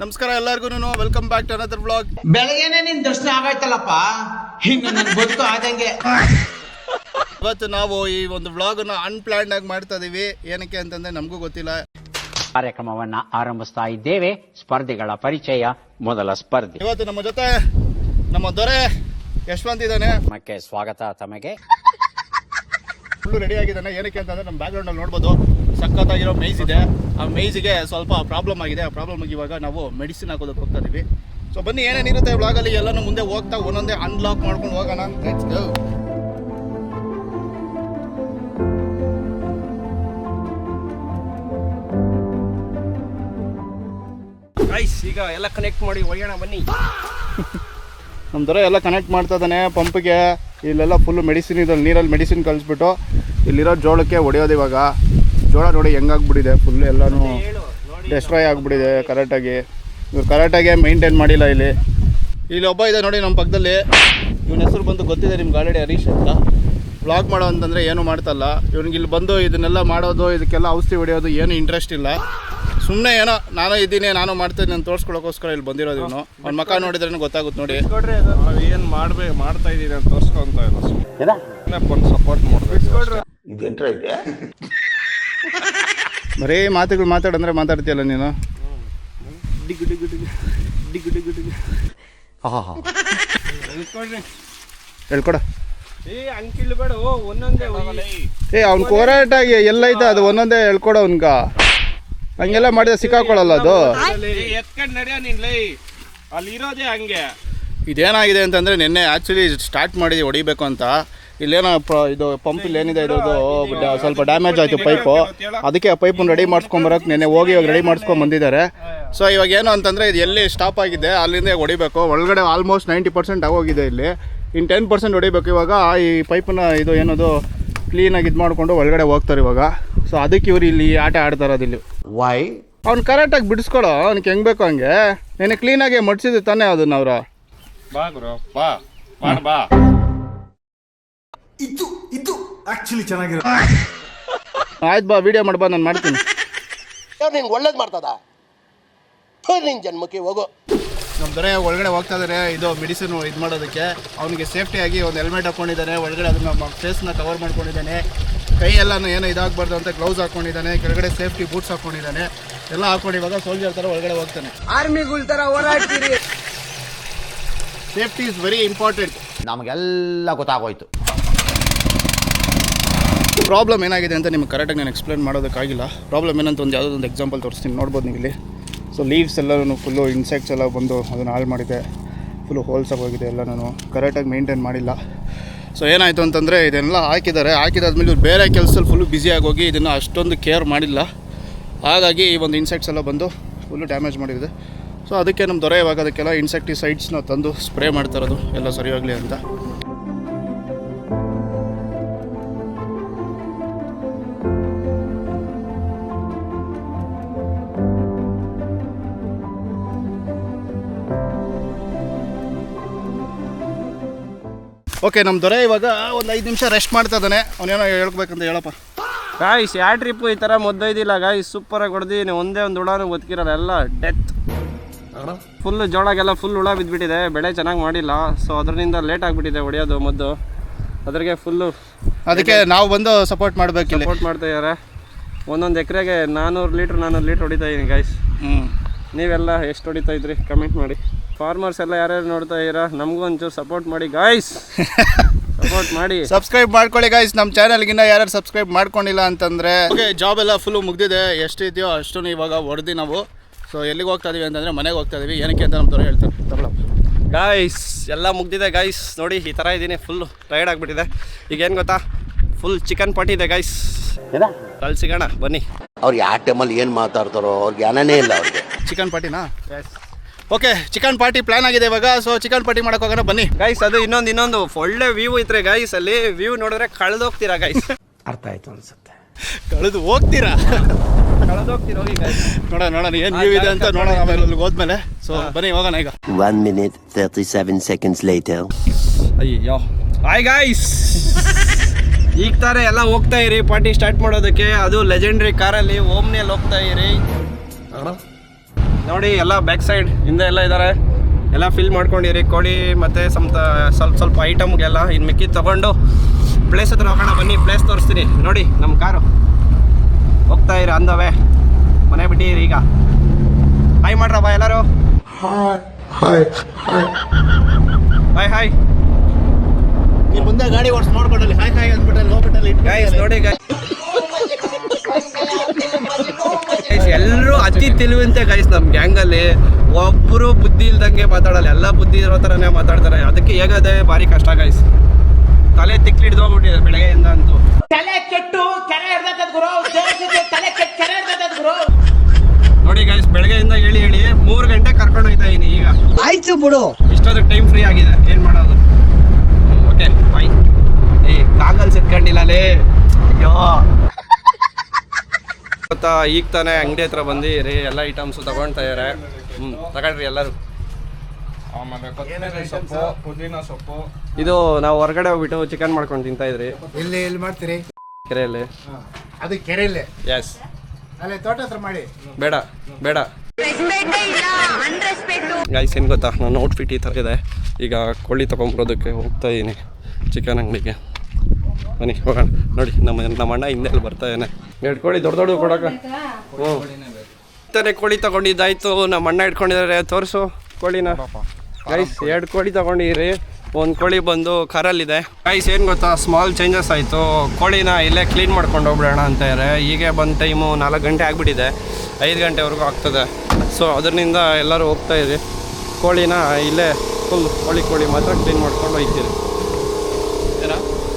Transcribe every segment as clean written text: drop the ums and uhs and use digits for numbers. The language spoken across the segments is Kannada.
ನಮಸ್ಕಾರ ಎಲ್ಲರಿಗೂ, welcome back to another vlog. ಬೆಳಗ್ಗೆನೆ ನಿನ್ ದರ್ಶನ ಆಗಾಯ್ತಲ್ಲಪ್ಪ, ಇನ್ನು ನನ್ ಬದುಕು ಆದಂಗೆ. ಇವತ್ತು ನಾವು ಈ ಒಂದು ವ್ಲಾಗ್ ಅನ್ನು ಅನ್ಪ್ಲಾನ್ಡ್ ಆಗಿ ಮಾಡ್ತಾ ಇದೀವಿ. ಏನಕ್ಕೆ ಅಂತಂದ್ರೆ ನಮಗೂ ಗೊತ್ತಿಲ್ಲ. ಕಾರ್ಯಕ್ರಮವನ್ನ ಆರಂಭಿಸ್ತಾ ಇದ್ದೇವೆ. ಸ್ಪರ್ಧಿಗಳ ಪರಿಚಯ. ಮೊದಲ ಸ್ಪರ್ಧಿ ಇವತ್ತು ನಮ್ಮ ಜೊತೆ ನಮ್ಮ ದೊರೆ ಯಶವಂತ್ ಇದ್ದಾನೆ. ನಮಗೆ ಸ್ವಾಗತ. ತಮಗೆ ಫುಲ್ ರೆಡಿ ಆಗಿದ್ದಾನೆ. ಏನಕ್ಕೆ ಅಂತಂದ್ರೆ ನಮ್ಮ ಬ್ಯಾಕ್ ಗ್ರೌಂಡ್ ಅಲ್ಲಿ ನೋಡ್ಬೋದು ಸಖತ್ತಾಗಿರೋ ಮೇಜ್ ಇದೆ. ಆ ಮೇಜಿಗೆ ಸ್ವಲ್ಪ ಪ್ರಾಬ್ಲಮ್ ಆಗಿದೆ. ಆ ಪ್ರಾಬ್ಲಮ್ ಇವಾಗ ನಾವು ಮೆಡಿಸಿನ್ ಹಾಕೋದಕ್ಕೆ ಹೋಗ್ತಾ ಇದೀವಿ. ಸೊ ಬನ್ನಿ, ಏನೇನಿರುತ್ತೆ ವ್ಲಾಗ್ ಅಲ್ಲಿ ಎಲ್ಲಾನು ಮುಂದೆ ಹೋಗ್ತಾ ಒಂದೊಂದೇ ಅನ್ಲಾಕ್ ಮಾಡ್ಕೊಂಡು ಹೋಗೋಣ. Let's go. ಈಗ ಎಲ್ಲ ಕನೆಕ್ಟ್ ಮಾಡಿ ಒಯ್ಯೋಣ ಬನ್ನಿ. ನಮ್ಮ ದೊರೆ ಎಲ್ಲ ಕನೆಕ್ಟ್ ಮಾಡ್ತಾ ಇದ್ದಾನೆ ಪಂಪ್ಗೆ. ಇಲ್ಲೆಲ್ಲ ಫುಲ್ಲು ಮೆಡಿಸಿನ್ ಇದೆ. ನೀರಲ್ಲಿ ಮೆಡಿಸಿನ್ ಕಳಿಸ್ಬಿಟ್ಟು ಇಲ್ಲಿರೋ ಜೋಳಕ್ಕೆ ಹೊಡೆಯೋದು. ಇವಾಗ ಜೋಳ ನೋಡಿ ಹೆಂಗಾಗ್ಬಿಟ್ಟಿದೆ, ಫುಲ್ ಎಲ್ಲನೂ ಡೆಸ್ಟ್ರಾಯ್ ಆಗಿಬಿಟ್ಟಿದೆ. ಕರೆಕ್ಟಾಗಿ ಇವ್ರು ಕರೆಕ್ಟಾಗಿ ಮೇಂಟೈನ್ ಮಾಡಿಲ್ಲ. ಇಲ್ಲಿ ಒಬ್ಬ ಇದೆ ನೋಡಿ ನಮ್ಮ ಪಕ್ಕದಲ್ಲಿ. ಇವನ ಹೆಸರು ಬಂದು ಗೊತ್ತಿದೆ ನಿಮ್ಗೆ ಆಲ್ರೆಡಿ, ಹರೀಶ್ ಅಂತ. ವ್ಲಾಗ್ ಮಾಡೋ ಅಂತಂದರೆ ಏನೂ ಮಾಡ್ತಲ್ಲ. ಇವ್ನಿಗೆ ಇಲ್ಲಿ ಬಂದು ಇದನ್ನೆಲ್ಲ ಮಾಡೋದು, ಇದಕ್ಕೆಲ್ಲ ಔಷಧಿ ಹೊಡೆಯೋದು ಏನು ಇಂಟ್ರೆಸ್ಟ್ ಇಲ್ಲ. ಸುಮ್ಮನೆ ಏನೋ ನಾನು ಇದ್ದೀನಿ, ನಾನು ಮಾಡ್ತೀನಿ ಅಂತ ತೋರಿಸ್ಕೊಳ್ಳೋಕ್ಕೋಸ್ಕರ ಇಲ್ಲಿ ಬಂದಿರೋದು. ಇವನು ಅವ್ನ ಮಕ್ಕ ನೋಡಿದ್ರೆ ಗೊತ್ತಾಗುತ್ತೆ ನೋಡಿ. ಏನು ಮಾಡ್ತಾ ಇದ್ದೀರಿ ಅಂತ ತೋರಿಸ್ಕೊಂತ ಬಂದು ಸಪೋರ್ಟ್ ಮಾಡ್ಬೇಕು. ಬರೀ ಮಾತುಗಳು ಮಾತಾಡಂದ್ರೆ ಮಾತಾಡ್ತೀಯಲ್ಲ ನೀನು. ಹೇಳ್ಕೊಡ. ಅಂಕಿಳ್ಬೇಡ, ಒಂದೊಂದೇ ಅವ್ನ ಹೋರಾಟಾಗಿ ಎಲ್ಲೈತೆ ಅದು ಒಂದೊಂದೇ ಹೇಳ್ಕೊಡ ಅವ್ನ್ಗ. ಹಂಗೆಲ್ಲ ಮಾಡಿದ್ರೆ ಸಿಕ್ಕಾಕೊಳ್ಳಲ್ಲ ಅದು. ಎತ್ಕೊಂಡ್ ನಡೆಯ ನೀನ್ ಲೈ, ಅಲ್ಲಿ ಇರೋದೇ ಹಂಗೆ. ಇದೇನಾಗಿದೆ ಅಂತಂದರೆ ನಿನ್ನೆ ಆ್ಯಕ್ಚುಲಿ ಸ್ಟಾರ್ಟ್ ಮಾಡಿದ್ವಿ ಹೊಡಿಬೇಕು ಅಂತ. ಇಲ್ಲೇನೋ ಇದು ಪಂಪ್ ಇಲ್ಲಿ ಏನಿದೆ ಇರೋದು ಸ್ವಲ್ಪ ಡ್ಯಾಮೇಜ್ ಆಯಿತು ಪೈಪು. ಅದಕ್ಕೆ ಆ ಪೈಪನ್ನು ರೆಡಿ ಮಾಡಿಸ್ಕೊಂಬರೋಕೆ ನಿನ್ನೆ ಹೋಗಿ ಇವಾಗ ರೆಡಿ ಮಾಡಿಸ್ಕೊಂಡು ಬಂದಿದ್ದಾರೆ. ಸೊ ಇವಾಗ ಏನು ಅಂತಂದರೆ ಇದು ಎಲ್ಲಿ ಸ್ಟಾಪ್ ಆಗಿದೆ ಅಲ್ಲಿಂದ ಹೊಡಿಬೇಕು. ಒಳಗಡೆ ಆಲ್ಮೋಸ್ಟ್ 90% ಆಗೋಗಿದೆ. ಇಲ್ಲಿ ಇನ್ನು 10% ಹೊಡಿಬೇಕು. ಇವಾಗ ಈ ಪೈಪನ್ನ ಇದು ಏನದು ಕ್ಲೀನಾಗಿ ಇದು ಮಾಡಿಕೊಂಡು ಒಳಗಡೆ ಹೋಗ್ತಾರೆ ಇವಾಗ. ಸೊ ಅದಕ್ಕೆ ಇವ್ರು ಇಲ್ಲಿ ಆಟ ಆಡ್ತಾ ಇರೋದು. ಇಲ್ಲಿ ವೈ ಅವ್ನು ಕರೆಕ್ಟಾಗಿ ಬಿಡಿಸ್ಕೊಳೋ, ಅವ್ನಿಗೆ ಹೆಂಗೆ ಬೇಕೋ ಹಂಗೆ. ನೆನೆ ಕ್ಲೀನಾಗಿ ಮಡ್ಸಿದ್ದು ತಾನೇ ಅದನ್ನ ಅವ್ರು. ಬಾ ಗುರು, ಬಾ ಮಾಡ್ ಬಾ. ಇದು ಆಕ್ಚುಲಿ ಚೆನ್ನಾಗಿರೋ. ಆಯ್ತು ಬಾ, ವಿಡಿಯೋ ಮಾಡ್ಬಾ, ನಾನು ಮಾಡ್ತೀನಿ. ನಿನ್ಗೆ ಒಳ್ಳೇದು ಮಾಡ್ತದ ನಿನ್ನ ಜನ್ಮಕ್ಕೆ ಹೋಗೋ. ನಮ್ಮ ದೊರೆ ಒಳಗಡೆ ಹೋಗ್ತಾ ಇದ್ದಾರೆ ಇದು ಮೆಡಿಸಿನ್ ಇದು ಮಾಡೋದಕ್ಕೆ. ಅವನಿಗೆ ಸೇಫ್ಟಿಯಾಗಿ ಒಂದು ಹೆಲ್ಮೆಟ್ ಹಾಕ್ಕೊಂಡಿದ್ದಾನೆ. ಒಳಗಡೆ ಅದನ್ನ ಫೇಸ್ನ ಕವರ್ ಮಾಡ್ಕೊಂಡಿದ್ದಾನೆ. ಕೈ ಎಲ್ಲನೂ ಏನೋ ಇದಾಗಬಾರ್ದು ಅಂತ ಗ್ಲೌಸ್ ಹಾಕ್ಕೊಂಡಿದ್ದಾನೆ. ಕೆಳಗಡೆ ಸೇಫ್ಟಿ ಬೂಟ್ಸ್ ಹಾಕ್ಕೊಂಡಿದ್ದಾನೆ. ಎಲ್ಲ ಹಾಕ್ಕೊಂಡು ಇವಾಗ ಸೋಲ್ಜರ್ ಥರ ಒಳಗಡೆ ಹೋಗ್ತಾನೆ. ಆರ್ಮಿಗಳ ತರ ಹೋರಾಡ್ತೀರಿ. Safety is very important. ನಮಗೆಲ್ಲ ಗೊತ್ತಾಗೋಯ್ತು. ಪ್ರಾಬ್ಲಮ್ ಏನಾಗಿದೆ ಅಂತ ನಿಮ್ಗೆ ಕರೆಕ್ಟಾಗಿ ನಾನು ಎಕ್ಸ್ಪ್ಲೇನ್ ಮಾಡೋದಕ್ಕಾಗಿಲ್ಲ. ಪ್ರಾಬ್ಲಮ್ ಏನಂತ ಒಂದು ಯಾವುದೋ ಒಂದು ಎಕ್ಸಾಂಪಲ್ ತೋರಿಸ್ತೀನಿ, ನೋಡ್ಬೋದು ನೀವು ಇಲ್ಲಿ. ಸೊ ಲೀವ್ಸ್ ಎಲ್ಲನೂ ಫುಲ್ಲು ಇನ್ಸೆಕ್ಟ್ಸ್ ಎಲ್ಲ ಬಂದು ಅದನ್ನು ಹಾಳು ಮಾಡಿದೆ. ಫುಲ್ಲು ಹೋಲ್ಸ್ ಆಗೋಗಿದೆ. ಎಲ್ಲ ನಾನು ಕರೆಕ್ಟಾಗಿ ಮೇಂಟೈನ್ ಮಾಡಿಲ್ಲ. ಸೊ ಏನಾಯಿತು ಅಂತಂದರೆ ಇದನ್ನೆಲ್ಲ ಹಾಕಿದಾದ್ಮೇಲೆ ಇವ್ರು ಬೇರೆ ಕೆಲಸದಲ್ಲಿ ಫುಲ್ಲು ಬ್ಯುಸಿಯಾಗಿ ಇದನ್ನು ಅಷ್ಟೊಂದು ಕೇರ್ ಮಾಡಿಲ್ಲ. ಹಾಗಾಗಿ ಈ ಒಂದು ಇನ್ಸೆಕ್ಟ್ಸ್ ಎಲ್ಲ ಬಂದು ಫುಲ್ಲು ಡ್ಯಾಮೇಜ್ ಮಾಡಿದೆ. ಸೊ ಅದಕ್ಕೆ ನಮ್ಮ ದೊರೆ ಇವಾಗ ಅದಕ್ಕೆಲ್ಲ ಇನ್ಸೆಕ್ಟಿಸೈಡ್ಸ್ನ ತಂದು ಸ್ಪ್ರೇ ಮಾಡ್ತಾ ಇರೋದು ಎಲ್ಲ ಸರಿಯಾಗಲಿ ಅಂತ. ಓಕೆ, ನಮ್ಮ ದೊರೆ ಇವಾಗ ಒಂದು 5 ನಿಮಿಷ ರೆಸ್ಟ್ ಮಾಡ್ತಾ ಇದ್ದಾನೆ. ಅವನೇನೋ ಹೇಳ್ಬೇಕಂತ ಹೇಳಪ್ಪ. ಗಾಯ್ಸ್, ಯಾ ಟ್ರಿಪ್ ಈ ಥರ ಮೊದ್ದೈದಿಲ್ಲ ಗಾಯ್ಸ್. ಸೂಪರಾಗಿ ಹೊಡೆದಿದ್ದೀನಿ. ಒಂದೇ ಒಂದು ಹುಳನೂ ಬದುಕಿರಲ್ಲ, ಎಲ್ಲ ಡೆತ್. ಫುಲ್ ಜೋಳಗೆಲ್ಲ ಫುಲ್ ಹುಳ ಬಿದ್ದುಬಿಟ್ಟಿದೆ. ಬೆಳೆ ಚೆನ್ನಾಗಿ ಮಾಡಿಲ್ಲ. ಸೊ ಅದರಿಂದ ಲೇಟ್ ಆಗಿಬಿಟ್ಟಿದೆ ಹೊಡೆಯೋದು ಮದ್ದು. ಅದ್ರಿಗೆ ಫುಲ್ಲು ಅದಕ್ಕೆ ನಾವು ಬಂದು ಸಪೋರ್ಟ್ ಮಾಡಬೇಕು. ಸಪೋರ್ಟ್ ಮಾಡ್ತಾ ಇದ್ದಾರೆ. ಒಂದೊಂದು ಎಕರೆಗೆ 400 ಲೀಟ್ರ್ ಹೊಡಿತಾ ಇದ್ದೀನಿ ಗಾಯ್ಸ್. ನೀವೆಲ್ಲ ಎಷ್ಟು ಹೊಡಿತಾ ಇದ್ರಿ ಕಮೆಂಟ್ ಮಾಡಿ. ಫಾರ್ಮರ್ಸ್ ಎಲ್ಲ ಯಾರ್ಯಾರು ನೋಡ್ತಾ ಇದ್ದೀರಾ, ನಮಗೂ ಒಂಚೂರು ಸಪೋರ್ಟ್ ಮಾಡಿ ಗಾಯ್ಸ್. ಸಪೋರ್ಟ್ ಮಾಡಿ, ಸಬ್ಸ್ಕ್ರೈಬ್ ಮಾಡ್ಕೊಳ್ಳಿ ಗಾಯ್ಸ್. ನಮ್ಮ ಚಾನಲ್ಗಿನ್ನ ಯಾರ್ಯಾರು ಸಬ್ಸ್ಕ್ರೈಬ್ ಮಾಡ್ಕೊಂಡಿಲ್ಲ ಅಂತಂದರೆ. ಓಕೆ, ಜಾಬ್ ಎಲ್ಲ ಫುಲ್ಲು ಮುಗ್ದಿದೆ. ಎಷ್ಟಿದೆಯೋ ಅಷ್ಟು ಇವಾಗ ಹೊಡೆದು ನಾವು. ಸೊ ಎಲ್ಲಿಗೆ ಹೋಗ್ತಾ ಇದೀವಿ ಅಂತಂದರೆ ಮನೆಗೆ ಹೋಗ್ತಾ ಇದೀವಿ. ಏನಕ್ಕೆ ಅಂತ ನಮ್ಮ ಥರ ಹೇಳ್ತಾರೆ ತಗೊಳಪ್ಪ. ಗಾಯ್ಸ್ ಎಲ್ಲ ಮುಗ್ದಿದೆ ಗಾಯ್ಸ್. ನೋಡಿ ಈ ಥರ ಇದ್ದೀನಿ, ಫುಲ್ಲು ಟೈರ್ಡ್ ಆಗಿಬಿಟ್ಟಿದೆ. ಈಗೇನು ಗೊತ್ತಾ, ಫುಲ್ ಚಿಕನ್ ಪಾರ್ಟಿ ಇದೆ ಗಾಯ್ಸ್. ಅಲ್ಲಿ ಸಿಗೋಣ ಬನ್ನಿ. ಅವ್ರು ಯಾವ ಟೈಮಲ್ಲಿ ಏನು ಮಾತಾಡ್ತಾರೋ ಅವ್ರಿಗೆ ಜ್ಞಾನನೇ ಇಲ್ಲ ಅವ್ರಿಗೆ. ಚಿಕನ್ ಪಾರ್ಟಿನಾ? ಓಕೆ, ಚಿಕನ್ ಪಾರ್ಟಿ ಪ್ಲಾನ್ ಆಗಿದೆ ಇವಾಗ. ಸೊ ಚಿಕನ್ ಪಾರ್ಟಿ ಮಾಡೋಕೆ ಹೋಗೋಣ ಬನ್ನಿ ಗೈಸ್. ಅದು ಇನ್ನೊಂದು ಒಳ್ಳೆ ವ್ಯೂ ಐತ್ರೆ ಗಾಯ್ಸ್. ಅಲ್ಲಿ ವ್ಯೂ ನೋಡಿದ್ರೆ ಕಳೆದೋಗ್ತೀರಾ ಗೈಸ್. ಅರ್ಥ ಆಯ್ತು ಅನ್ಸುತ್ತೆ. ಕಳೆದು ಹೋಗ್ತೀರಾ? ಕಳೆದೋಗ್ತೀರಾ ಹೋಗಿ ಗೈಸ್. ನೋಡೋಣ ಏನು ವ್ಯೂ ಇದೆ ಅಂತ ನೋಡೋಣ ಆಮೇಲೆ ಅಲ್ಲಿಗೆ ಹೋದ್ಮೇಲೆ. ಸೊ ಬನ್ನಿ ಹೋಗೋಣ ಈಗ. 1 minute 37 seconds later. ಅಯ್ಯೋ, ಹಾಯ್ ಗಾಯ್ಸ್. ಈಗ ತಾರೆ ಎಲ್ಲ ಹೋಗ್ತಾ ಇರಿ ಪಾರ್ಟಿ ಸ್ಟಾರ್ಟ್ ಮಾಡೋದಕ್ಕೆ. ಅದು ಲೆಜೆಂಡ್ರಿ ಕಾರಲ್ಲಿ ಓಮ್ನಿಯಲ್ಲಿ ಹೋಗ್ತಾ ಇರಿ. ನೋಡಿ ಎಲ್ಲ ಬ್ಯಾಕ್ ಸೈಡ್ ಹಿಂದೆ ಎಲ್ಲ ಇದ್ದಾರೆ, ಎಲ್ಲ ಫಿಲ್ ಮಾಡ್ಕೊಂಡಿರಿ ಕೋಳಿ ಮತ್ತು ಸ್ವಲ್ಪ ಐಟಮ್ಗೆಲ್ಲ. ಇನ್ನು ಮಿಕ್ಕಿದ್ದು ತೊಗೊಂಡು ಪ್ಲೇಸ್ ಹತ್ರ ಹೋಗೋಣ ಬನ್ನಿ, ಪ್ಲೇಸ್ ತೋರಿಸ್ತೀನಿ. ನೋಡಿ ನಮ್ಮ ಕಾರು ಹೋಗ್ತಾ ಇರಿ ಅಂದವೇ, ಮನೆ ಬಿಟ್ಟಿರಿ ಈಗ. ಹಾಯ್ ಮಾಡ್ರಪ್ಪ ಎಲ್ಲರೂ, ಹಾಯ್ ಹಾಯ್. ಈ ಮುಂದೆ ಗಾಡಿ ಓಡಿಸ್ ನೋಡ್ಕೊಂಡಲ್ಲಿ ಹಾಯ್ ಹಾಯ್ ಅಂದ್ಬಿಟ್ಟಲ್ಲಿ ಹೋಗ್ಬಿಟ್ಟಲ್ಲಿ ಗೈಸ್ ನೋಡಿ ಗೈಸ್, ಎಲ್ಲರೂ ಅತಿ ತಿಳಿವಂತೆ ಗೈಸ್. ನಮ್ಮ ಗ್ಯಾಂಗಲ್ಲಿ ಒಬ್ಬರು ಬುದ್ಧಿ ಇಲ್ದಂಗೆ ಮಾತಾಡಲ್ಲ, ಎಲ್ಲ ಬುದ್ಧಿ ಇರೋ ಥರನೇ ಮಾತಾಡ್ತಾರೆ. ಅದಕ್ಕೆ ಹೇಗದೆ ಭಾರಿ ಕಷ್ಟ ಗೈಸ್. ತಲೆ ತಿಕ್ಲಿಡ್ದು ಹೋಗ್ಬಿಟ್ಟಿದೆ ಬೆಳಗ್ಗೆಯಿಂದ ಅಂತೂ. ತಲೆ ಕೆಟ್ಟು ಕೆರೆ ಹಿಡ್ದದ ಗುರು, ತಲೆ ಕೆಟ್ಟು ಕೆರೆ ಹಿಡ್ದದ ಗುರು. ನೋಡಿ ಗೈಸ್, ಬೆಳಗ್ಗೆಯಿಂದ ಹೇಳಿ 3 ಗಂಟೆ ಕರ್ಕೊಂಡು ಹೋಗ್ತಾ ಇದೀನಿ ಈಗ. ಆಯ್ತು ಬಿಡು, ಇಷ್ಟೊಂದು ಟೈಮ್ ಫ್ರೀ ಆಗಿದೆ, ಏನು ಮಾಡೋದು. Okay bye. ಕಾಗಲ್ ಸಿಟ್ಕೊಂಡಿಲ್ಲ ಲೇ, ಅಯ್ಯೋ. ಗೊತ್ತಾ, ಈಗ ತಾನೇ ಅಂಗಡಿ ಹತ್ರ ಬಂದಿರಿ, ಎಲ್ಲ ಐಟಮ್ಸು ತಗೊಳ್ತಾ ಇದಾರೆ. ತಗೊಳ್ರಿ ಎಲ್ಲರೂ. ಆಮೇಲೆ ಕೊತ್ತಂಬರಿ ಸೊಪ್ಪು, ಪುದೀನ ಸೊಪ್ಪು. ಇದು ನಾವು ಹೊರಗಡೆ ಹೋಗ್ಬಿಟ್ಟು ಚಿಕನ್ ಮಾಡ್ಕೊಂಡು ತಿಂತಾ ಇದ್ರಿ ಎಲ್ಲಿ ಮಾಡ್ತೀರಿ? ಕೆರೆಯಲ್ಲಿ. ಅದು ಕೆರೆಯಲ್ಲೇ. ಎಸ್. ಅಲ್ಲೇ ತೋಟ ಹತ್ರ ಮಾಡಿ. ಬೇಡ ಗೈಸ್, ಏನು ಗೊತ್ತಾ, ನನ್ನ ಔಟ್ಫಿಟ್ ಈ ಥರ ಇದೆ. ಈಗ ಕೋಳಿ ತೊಗೊಂಬರೋದಕ್ಕೆ ಹೋಗ್ತಾ ಇದ್ದೀನಿ ಚಿಕನ್ ಅಂಗಡಿಗೆ. ಬನ್ನಿ ಹೋಗೋಣ. ನೋಡಿ ನಮ್ಮ ಅಣ್ಣ ಹಿಂದೆ ಬರ್ತಾ ಇದ್ದಾನೆ. 2 ಕೋಳಿ ದೊಡ್ಡ ಕೊಡೋಕೆ. ತಾನೇ ಕೋಳಿ ತೊಗೊಂಡಿದ್ದಾಯ್ತು, ನಮ್ಮ ಅಣ್ಣ ಇಟ್ಕೊಂಡಿದ್ದಾರೆ. ತೋರಿಸು ಕೋಳಿನ ಗೈಸ್. 2 ಕೋಳಿ ತೊಗೊಂಡಿರಿ, 1 ಕೋಳಿ ಬಂದು ಕಾರಲ್ಲಿದೆ ಗೈಸ್. ಏನು ಗೊತ್ತಾ, ಸ್ಮಾಲ್ ಚೇಂಜಸ್ ಆಯಿತು. ಕೋಳಿನ ಇಲ್ಲೇ ಕ್ಲೀನ್ ಮಾಡ್ಕೊಂಡು ಹೋಗ್ಬಿಡೋಣ ಅಂತ ಇದ್ದಾರೆ. ಹೀಗೆ ಬಂದ ಟೈಮು 4 ಗಂಟೆ ಆಗಿಬಿಟ್ಟಿದೆ, 5 ಗಂಟೆವರೆಗೂ ಆಗ್ತದೆ. ಸೊ ಅದರಿಂದ ಎಲ್ಲರೂ ಹೋಗ್ತಾ ಇರಿ. ಕೋಳಿನ ಇಲ್ಲೇ ಫುಲ್ ಕೋಳಿ ಮಾತ್ರ ಕ್ಲೀನ್ ಮಾಡ್ಕೊಂಡು ಹೋಗ್ತೀರಿ.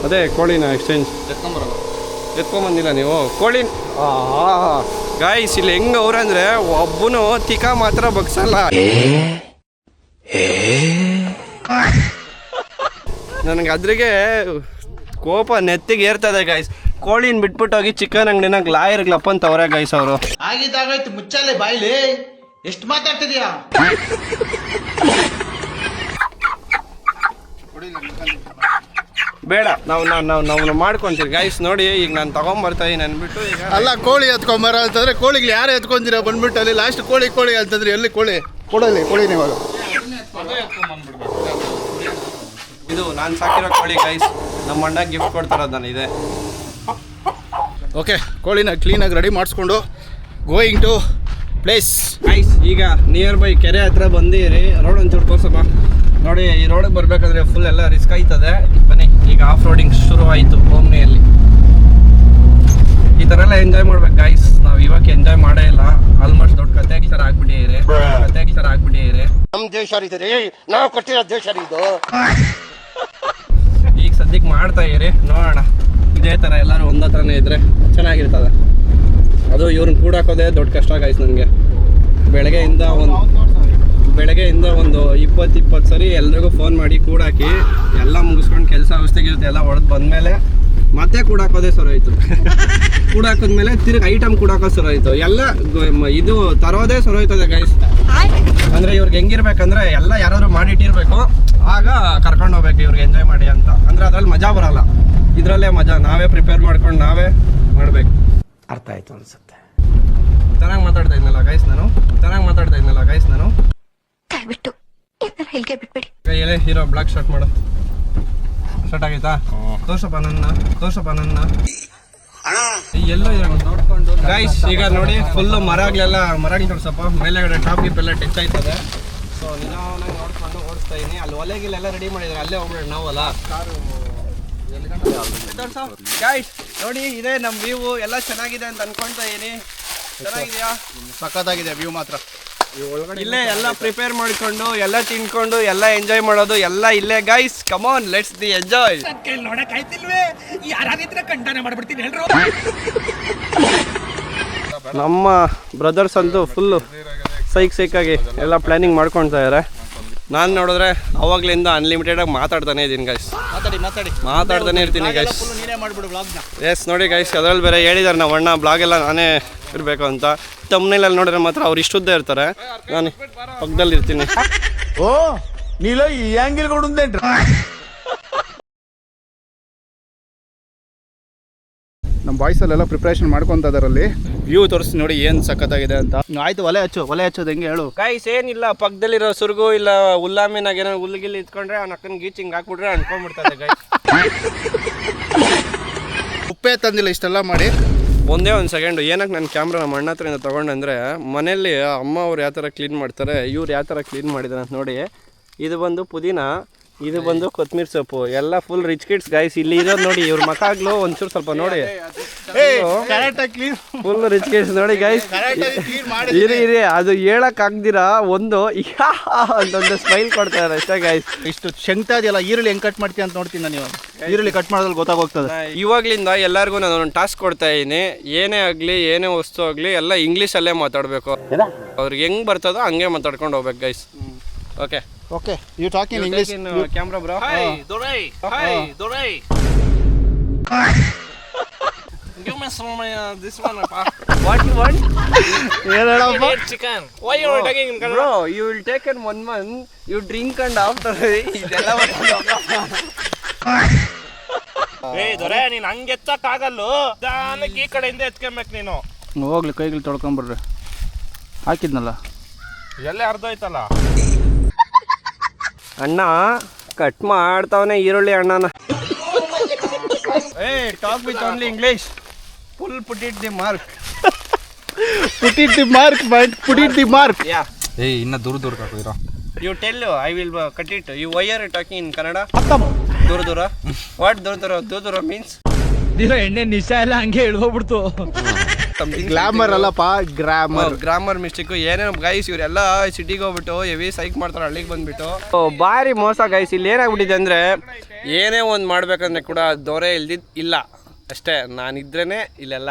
ಅದೇ ಕೋಳಿನ ಎಕ್ಸ್ಚೇಂಜ್ ಎತ್ಕೊಂಬಂದಿಲ್ಲ ನೀವು ಕೋಳಿ. ಗಾಯ್ಸ್, ಇಲ್ಲಿ ಹೆಂಗೆ ಅವ್ರಂದ್ರೆ ಒಬ್ಬನು ತಿಕ್ಕ ಮಾತ್ರ ಬಗ್ಸಲ್ಲ. ನನಗೆ ಅದ್ರಿಗೆ ಕೋಪ ನೆತ್ತಿಗೆ ಏರ್ತದೆ ಗೈಸ್. ಕೋಳಿನ ಬಿಟ್ಬಿಟ್ಟೋಗಿ ಚಿಕನ್ ಅಂಗಡಿನಾಗ ಲಾಯರ್ಗ್ಲಪ್ಪ ಅಂತವ್ರೆ ಗೈಸ್ ಅವರು. ಆಗಿದ್ದಾಗಾಯ್ತು, ಮುಚ್ಚಾಲೆ ಬಾಯ್ಲಿ, ಎಷ್ಟು ಮಾತಾಡ್ತಿದ್ಯಾ? ಬೇಡ, ನಾವು ಮಾಡ್ಕೊಂತೀವಿ ಗೈಸ್. ನೋಡಿ ಈಗ ನಾನು ತಗೊಂಬರ್ತಾ ಇದೀನಿ ಅಂದ್ಬಿಟ್ಟು ಈಗ. ಅಲ್ಲ, ಕೋಳಿ ಎತ್ಕೊಂಬರ ಅಂತಂದ್ರೆ ಕೋಳಿಗೆ ಯಾರು ಎತ್ಕೊಂತೀರ ಬಂದ್ಬಿಟ್ಟು ಅಲ್ಲಿ ಲಾಸ್ಟ್ ಕೋಳಿ ಅಂತಂದ್ರೆ ಎಲ್ಲಿ ಕೋಳಿ ಕೊಡಲಿ ಕೋಳಿನ ಇವಾಗ. ಇದು ನಾನು ಸಾಕಿರೋ ಕೋಳಿ ಗೈಸ್, ನಮ್ಮ ಅಣ್ಣ ಗಿಫ್ಟ್ ಕೊಡ್ತಾರದು ನಾನು ಇದೆ. ಓಕೆ, ಕೋಳಿನ ಕ್ಲೀನಾಗಿ ರೆಡಿ ಮಾಡಿಸ್ಕೊಂಡು ಗೋಯಿಂಗ್ ಟು ಪ್ಲೇಸ್ ಗೈಸ್. ಈಗ ನಿಯರ್ ಬೈ ಕೆರೆ ಹತ್ರ ಬಂದಿರಿ. ರೋಡ್ ಒಂಚೂರು ತೋರ್ಸಪ್ಪ. ನೋಡಿ, ಈ ರೋಡಿಗೆ ಬರಬೇಕಾದ್ರೆ ಫುಲ್ ಎಲ್ಲ ರಿಸ್ಕ್ ಆಯ್ತದೆ. ಬನ್ನಿ, ಈಗ ಆಫ್ ರೋಡಿಂಗ್ ಶುರು ಆಯಿತು ಓಮ್ನಿಯಲ್ಲಿ. ಈ ಥರ ಎಲ್ಲ ಎಂಜಾಯ್ ಮಾಡ್ಬೇಕು ಗೈಸ್. ನಾವು ಇವಾಗ ಎಂಜಾಯ್ ಮಾಡೇ ಇಲ್ಲ. ಆಲ್ಮೋಸ್ಟ್ ದೊಡ್ಡ ಕತೆಗಳ ಥರ ಆಗ್ಬಿಟ್ಟಿದ್ದೀರಿ. ನಮ್ಮ ದೇಶ ಇದೆ, ನಾವು ಕೊಟ್ಟಿರೋ ದೇಶ ಇದು. ಈಗ ಸದ್ಯಕ್ಕೆ ಮಾಡ್ತಾ ಇರಿ, ನೋಡೋಣ. ಇದೇ ಥರ ಎಲ್ಲರೂ ಒಂದೇ ಥರನೇ ಇದ್ರೆ ಚೆನ್ನಾಗಿರ್ತದೆ. ಅದು ಇವ್ರನ್ನ ಕೂಡಾಕೋದೇ ದೊಡ್ಡ ಕಷ್ಟ ಗೈಸ್ ನನಗೆ. ಬೆಳಗ್ಗೆಯಿಂದ ಒಂದು 20 ಸರಿ ಎಲ್ರಿಗೂ ಫೋನ್ ಮಾಡಿ ಕೂಡಾಕಿ ಎಲ್ಲ ಮುಗಿಸ್ಕೊಂಡು ಕೆಲಸ ಔಷಧಿಗಿರುತ್ತೆ ಎಲ್ಲ ಹೊಡೆದು ಬಂದಮೇಲೆ ಮತ್ತೆ ಕೂಡಾಕೋದೇ ಸರೋಯ್ತು. ಕೂಡಾಕೋದ್ಮೇಲೆ ತಿರುಗಿ ಐಟಮ್ ಕೂಡಾಕೋದು ಸರೋಯ್ತು. ಎಲ್ಲ ಇದು ತರೋದೇ ಸರೋಯ್ತದೆ ಗೈಸ್. ಅಂದರೆ ಇವ್ರಿಗೆ ಹೆಂಗಿರ್ಬೇಕಂದ್ರೆ ಎಲ್ಲ ಯಾರಾದ್ರು ಮಾಡಿಟ್ಟಿರ್ಬೇಕು, ಆಗ ಕರ್ಕೊಂಡು ಹೋಗ್ಬೇಕು ಇವ್ರಿಗೆ ಎಂಜಾಯ್ ಮಾಡಿ ಅಂತ. ಅಂದರೆ ಅದ್ರಲ್ಲಿ ಮಜಾ ಬರಲ್ಲ, ಇದರಲ್ಲೇ ಮಜಾ. ನಾವೇ ಪ್ರಿಪೇರ್ ಮಾಡ್ಕೊಂಡು ನಾವೇ ಮಾಡಬೇಕು. ಅರ್ಥ ಆಯ್ತು ಅನ್ಸುತ್ತೆ. ಚೆನ್ನಾಗಿ ಮಾತಾಡ್ತಾ ಇದ್ನಲ್ಲ ಗೈಸ್ ನಾನು. ದಯವಿಟ್ಟು ಇಲ್ಲಿಗೆ ಬಿಟ್ಬಿಡಿ. ಕೈಯಲ್ಲೇ ಹೀರೋ ಬ್ಲಾಗ್ ಸ್ಟಾರ್ಟ್ ಮಾಡು. ಸ್ಟಾರ್ಟ್ ಆಗೈತಾ? ತೋರ್ಸಪ್ಪ ನನ್ನ ಎಲ್ಲೋ ನೋಡ್ಕೊಂಡು ಗೈಸ್. ಈಗ ನೋಡಿ ಫುಲ್ಲು ಮರಗಳು ತೋರ್ಸಪ್ಪ. ಮೇಲೆಗಡೆ ಟಾಪ್ ಗಿಪ್ ಎಲ್ಲ ಟಚ್ ಆಯ್ತದೆ. ಸೊ ನಿಧಾನಾಗಿ ನೋಡ್ಕೊಂಡು ಓಡಿಸ್ತಾ ಇದೀನಿ. ಅಲ್ಲಿ ಒಲೆಗಿಲೆಲ್ಲ ರೆಡಿ ಮಾಡಿದ್ರೆ ಅಲ್ಲೇ ಹೋಗ್ಬಿಡೋಣ ನಾವಲ್ಲ. ಗೈಸ್ ನೋಡಿ, ಇದೇ ನಮ್ಮ ವ್ಯೂ. ಎಲ್ಲ ಚೆನ್ನಾಗಿದೆ ಅಂತ ಅನ್ಕೊಂತಾ ಇದೀನಿ. ಚೆನ್ನಾಗಿದೆಯಾ? ಸಖತ್ತಾಗಿದೆ ವ್ಯೂ ಮಾತ್ರ. ಇಲ್ಲೇ ಎಲ್ಲ ಪ್ರಿಪೇರ್ ಮಾಡಿಕೊಂಡು ಎಲ್ಲ ತಿನ್ಕೊಂಡು ಎಲ್ಲ ಎಂಜಾಯ್ ಮಾಡೋದು ಎಲ್ಲ ಇಲ್ಲೇ guys. Come on, let's the enjoy. ನಮ್ಮ ಬ್ರದರ್ಸ್ ಅಂತೂ ಫುಲ್ಲು ಸೈಕಾಗಿ ಎಲ್ಲ ಪ್ಲಾನಿಂಗ್ ಮಾಡ್ಕೊಳ್ತಾ ಇದ್ದಾರೆ. ನಾನು ನೋಡಿದ್ರೆ ಅವಾಗ್ಲಿಂದ ಅನ್ಲಿಮಿಟೆಡಾಗಿ ಮಾತಾಡ್ತಾನೆ ಇದ್ದೀನಿ ಗೈಸ್. ಮಾತಾಡ್ತಾನೆ ಇರ್ತೀನಿ ಗೈಸ್. ಎಸ್ ನೋಡಿ ಗೈಸ್, ಅದ್ರಲ್ಲಿ ಬೇರೆ ಹೇಳಿದ್ದಾರೆ ನಮ್ಮ ಅಣ್ಣ ಬ್ಲಾಗ್ ಎಲ್ಲ ನಾನೇ ಇರಬೇಕು ಅಂತ. ತಮ್ಮನೇಲಲ್ಲಿ ನೋಡಿದ್ರೆ ಮಾತ್ರ ಅವ್ರು ಇಷ್ಟುದ್ದೇ ಇರ್ತಾರೆ, ನಾನು ಪಕ್ಕದಲ್ಲಿ ಇರ್ತೀನಿ. ಓ ನೀಲ ಈ ಆಂಗಿಲ್ ನಮ್ಮ ಬಾಯ್ಸ್ ಅಲ್ಲೆಲ್ಲ ಪ್ರಿಪ್ರೇಷನ್ ಮಾಡ್ಕೊತ ಇದಾರಲ್ಲಿ. ವ್ಯೂ ತೋರಿಸಿ ನೋಡಿ ಏನು ಸಖತ್ತಾಗಿದೆ ಅಂತ. ಆಯ್ತು, ಒಲೆ ಹಚ್ಚೋದು ಹೆಂಗೆ ಹೇಳು. ಗೈಸ್ ಏನಿಲ್ಲ, ಪಕ್ಕದಲ್ಲಿರೋ ಸುರ್ಗು ಇಲ್ಲ ಹುಲ್ಲಾಮಿನಾಗ ಏನೋ ಹುಲ್ಲಿಗಿಲ್ಲಿ ಇತ್ಕೊಂಡ್ರೆ ಅವ್ನ ಅಕ್ಕನ ಗೀಚಿಂಗ್ ಹಾಕ್ಬಿಟ್ರೆ ಅನ್ಕೊಂಡ್ಬಿಡ್ತಾರೆ ಗೈಸ್. ಉಪ್ಪೇ ತಂದಿಲ್ಲ ಇಷ್ಟೆಲ್ಲ ಮಾಡಿ. ಒಂದೇ ಒಂದು ಸೆಕೆಂಡು, ಏನಕ್ಕೆ ನನ್ನ ಕ್ಯಾಮ್ರಾ ನಮ್ಮ ಅಣ್ಣ ಹತ್ರದಿಂದ ತೊಗೊಂಡೆಂದರೆ, ಮನೇಲಿ ಅಮ್ಮ ಅವ್ರು ಯಾವ ಥರ ಕ್ಲೀನ್ ಮಾಡ್ತಾರೆ, ಇವ್ರು ಯಾವ ಥರ ಕ್ಲೀನ್ ಮಾಡಿದ್ದಾರೆ ಅಂತ ನೋಡಿ. ಇದು ಬಂದು ಪುದೀನ, ಇದು ಬಂದು ಕೊತ್ತಂಬರಿ ಸೊಪ್ಪು, ಎಲ್ಲ ಫುಲ್ ರಿಚ್ ಕಿಡ್ಸ್ ಗೈಸ್. ಇಲ್ಲಿ ಇರೋದು ನೋಡಿ, ಇವ್ರ ಮಕ್ಕಾಗ್ಲು ಒಂಚೂರು ಸ್ವಲ್ಪ ನೋಡಿ, ಫುಲ್ ರಿಚ್ ಕಿಡ್ಸ್ ನೋಡಿ ಗೈಸ್. ಇರಿ ಅದು ಹೇಳಕ್ ಆಗ್ದಿರಾ ಒಂದು ಅಂತೊಂದು ಸ್ಮೈಲ್ ಕೊಡ್ತಾರೆ ಅಷ್ಟೇ ಗೈಸ್. ಇಷ್ಟು ಶಂಕ್ತಾ ಇದೆಯಲ್ಲ, ಈರುಳ್ಳಿ ಹೆಂಗೆ ಕಟ್ ಮಾಡ್ತೀಯ ಅಂತ ನೋಡ್ತೀನಿ ನಾನು. ಈರುಳ್ಳಿ ಕಟ್ ಮಾಡೋದ್ರಲ್ಲಿ ಗೊತ್ತಾಗೋಗ್ತದೆ. ಇವಾಗ್ಲಿಂದ ಎಲ್ಲರಿಗೂ ನಾನು ಒಂದು ಟಾಸ್ಕ್ ಕೊಡ್ತಾ ಇದ್ದೀನಿ. ಏನೇ ಆಗಲಿ, ಏನೇ ವಸ್ತು ಆಗಲಿ ಎಲ್ಲ ಇಂಗ್ಲೀಷಲ್ಲೇ ಮಾತಾಡಬೇಕು. ಅವ್ರಿಗೆ ಹೆಂಗೆ ಬರ್ತದೋ ಹಂಗೆ ಮಾತಾಡ್ಕೊಂಡು ಹೋಗ್ಬೇಕು guys. Okay you talk in English. Camera bro. Give me some this one, pa. What you want? Chicken. Why you are taking in Kannada? Bro, you will take in 1 month, you drink and after ಇದೆಲ್ಲ ದೊರೆ ನೀನು ಹಂಗೆ ಎತ್ತಕ್ಕಾಗಲ್ಲ, ನಿಧಾನಕ್ಕೆ ಈ ಕಡೆಯಿಂದ ಎತ್ಕೊಬೇಕು ನೀನು. ಹೋಗ್ಲಿ, ಕೈಗಳು ತೊಳ್ಕೊಂಬರ್ರಿ. ಹಾಕಿದ್ನಲ್ಲ, ಎಲ್ಲೇ ಅರ್ಧ ಆಯ್ತಲ್ಲ. ಅಣ್ಣ ಕಟ್ ಮಾಡ್ತಾವನೆ ಈರುಳ್ಳಿ ಅಣ್ಣನ. Talk with only English. Full put it the mark. put it the mark. Yeah. ಇನ್ನ ದೂರ ಕಾಕೋದಿರಾ. You tell, I will cut it. You why are you talking in Kannada? ದೂರ. What ದೂರ means? ದಿನ ಎಣ್ಣೆ ನಿಶಾ ಎಲ್ಲ ಹಂಗೆ ಇಳ್ದೋಗ್ಬಿಡ್ತು. ಗ್ಲಾಮರ್ ಅಲ್ಲಪ್ಪ, ಗ್ರಾಮರ್ ಮಿಸ್ಟೇಕ್. ಏನೇನು ಗೈಸ್, ಇವರೆಲ್ಲ ಸಿಟಿಗೆ ಹೋಗ್ಬಿಟ್ಟು ಹೆವಿ ಸೈಕ್ ಮಾಡ್ತಾರೆ, ಹಳ್ಳಿಗೆ ಬಂದ್ಬಿಟ್ಟು. ಭಾರಿ ಮೋಸ ಗೈಸ್. ಇಲ್ಲಿ ಏನಾಗ್ಬಿಟ್ಟಿದೆ ಅಂದರೆ, ಏನೇ ಒಂದು ಮಾಡ್ಬೇಕಂದ್ರೆ ಕೂಡ ದೊರೆ ಇಲ್ಲ ಅಷ್ಟೇ. ನಾನಿದ್ರೇನೆ ಇಲ್ಲೆಲ್ಲ.